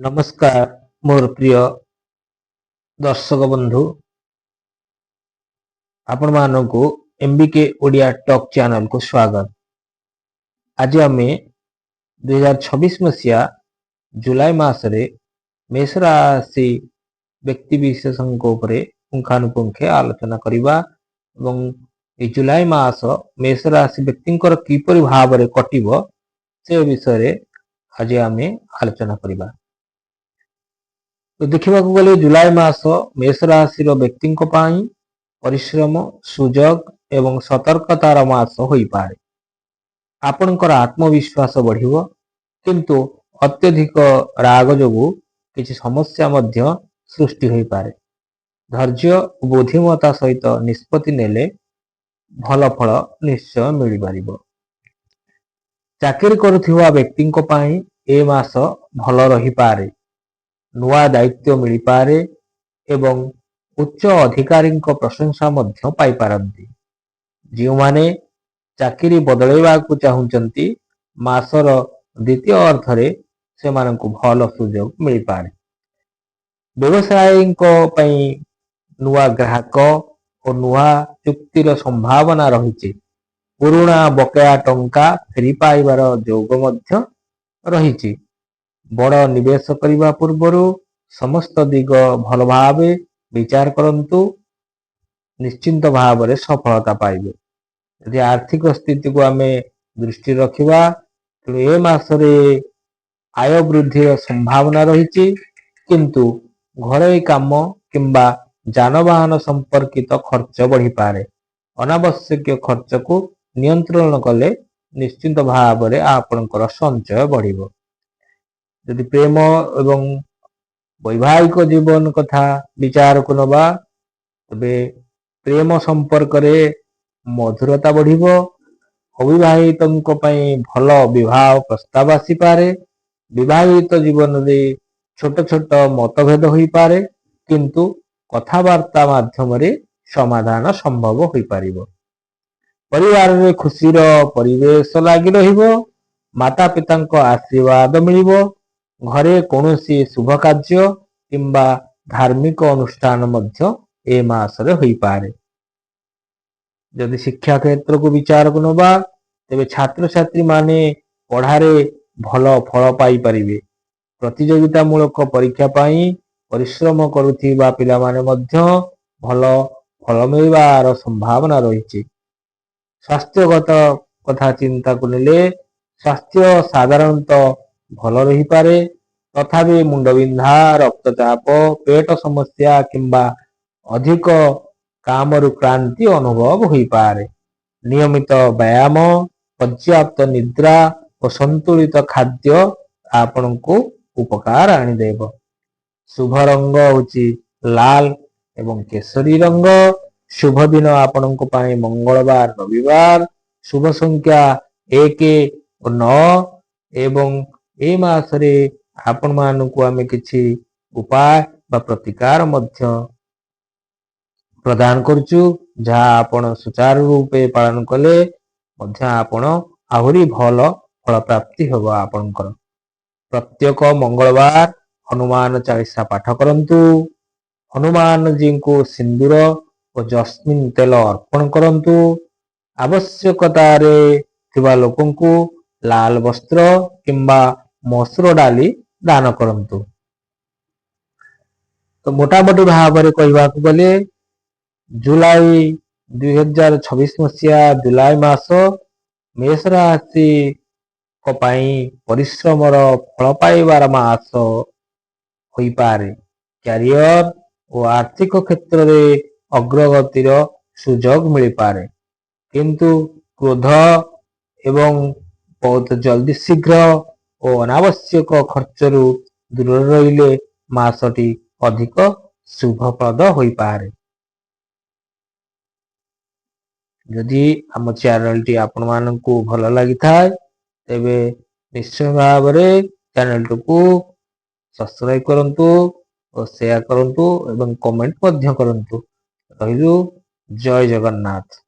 नमस्कार मोर प्रिय दर्शक बंधु आपण मानकु एमबीके ओडिया टॉक चैनल को स्वागत। आज आम 2026 मसीहा जुलाई मासरे मेष राशि व्यक्ति विशेषों पुंखानुपुंखे आलोचना करिबा एवं ए जुलाई मास मेष राशि व्यक्ति किपरि भाव में कटिबो से विषय आज आम आलोचना करिबा। तो देखा गले जुलाई मास मेष राशि व्यक्ति परिश्रम सुजोग एवं सतर्कतार मास हो पारे। आपणकर आत्मविश्वास बढ़िबो किंतु अत्यधिक राग जोगु किछि समस्या मध्य सृष्टि हो पारे। धैर्य और बुद्धिमत्ता सहित निष्पत्ति नेले भल फल निश्चय मिल पारिबो। चाकरी करुथिबा व्यक्ति ए मास भल रही पारे। नुआ दायित्व मिल पारे एवं उच्च अधिकारी प्रशंसा मध्य पाई पारंती। जो माने चाकरी बदलैवा को चाहूचंती मासर द्वितीय अर्थरे से मानकु भल सुजोग मिल पारे। व्यवसायी नुआ ग्राहक और नुआ चुक्तिर संभावना रही। पुराना बकेया टंका फेरी पाइबार जोग मध्य रही। बड़ निवेश करने पूर्वर समस्त दिग भल भाव विचार करंतु निश्चिंत भाव में सफलता पाइबे। यदि आर्थिक स्थिति को आम दृष्टि रखिबा तो ए मासरे आय वृद्धि संभावना रही किंतु घरोई काम किंबा जानवाहन संपर्कित खर्च बढ़ी पारे। अनावश्यक खर्च को नियंत्रण कले निश्चिंत भाव में आपणकर संचय बढ़िबो। यदि प्रेम एवं वैवाहिक जीवन कथा विचार को नबा तबे प्रेम संपर्क रे मधुरता बढ़िबो। अविवाहित भल विवाह प्रस्ताव आसी पारे। विवाहित जीवन रे छोट छोट मतभेद हो पारे किंतु कथावार्ता माध्यम रे समाधान संभव हो पारिबो। परिवार रे खुशीर परिवेश लागी रहिबो। माता पिता आशीर्वाद मिलिबो। घरे कौनसी शुभ कार्य किंबा धार्मिक अनुष्ठान मध्य ए मासरे होई पारे। यदि शिक्षा क्षेत्र को विचार को नबा तेबे छात्र छात्री माने पढ़ारे भल फल पाई परिबे। प्रतियोगिता मूलक परीक्षा पाई परिश्रम करुथिबा पिला माने मध्य भल फल मिलबार संभावना रही। स्वास्थ्यगत कथा चिंता को नेले स्वास्थ्य साधारणतः भल रही पारे तथापि मुंडबिंधा रक्तचाप पेट समस्या किंबा अधिक कामरु क्रांति अनुभव हो पारे। नियमित व्यायाम पर्याप्त निद्रा और संतुलित खाद्य आपण को उपकार आनीदेव। शुभ रंग होची लाल एवं केसरी रंग। शुभ दिन आपण को पाए मंगलवार रविवार। शुभ संख्या 1 और 9 एवं ए मासरे आपण मानकु आमे किछि उपाय बा प्रतिकार मध्य प्रदान करचु जहा आपण सुचारू रूपे पालन कले मध्य आपण आहुरी भल फल प्राप्ति होबो। आपणकर प्रत्येक मंगलवार हनुमान चालीसा पाठ करंतु। हनुमान जी को सिंदूर और जस्मिन तेल अर्पण करंतु। आवश्यकता रे थिबा लोकंकु लाल वस्त्र किंबा मसूर डाली दान करंतु। तो मोटामोटी भाव में कहवा गले जुलाई 2026 मसीहा जुलाई मास मेष राशि परिश्रम फल पाइबार मास हो पारे। कैरियर और आर्थिक क्षेत्र में अग्रगतिर सुजोग मिल पारे किंतु क्रोध एवं बहुत जल्दी शीघ्र और अनावश्यक खर्चरु दूर रहिले मासटी अधिक शुभप्रद हो पारे। यदि आम चैनल टी आपण मानकु भल लगी थाए तेबे निश्चय भाव में चैनल को सब्सक्राइब करंतु और शेयर करंतु एवं कमेंट मध्य करंतु। रहिलु जय जगन्नाथ।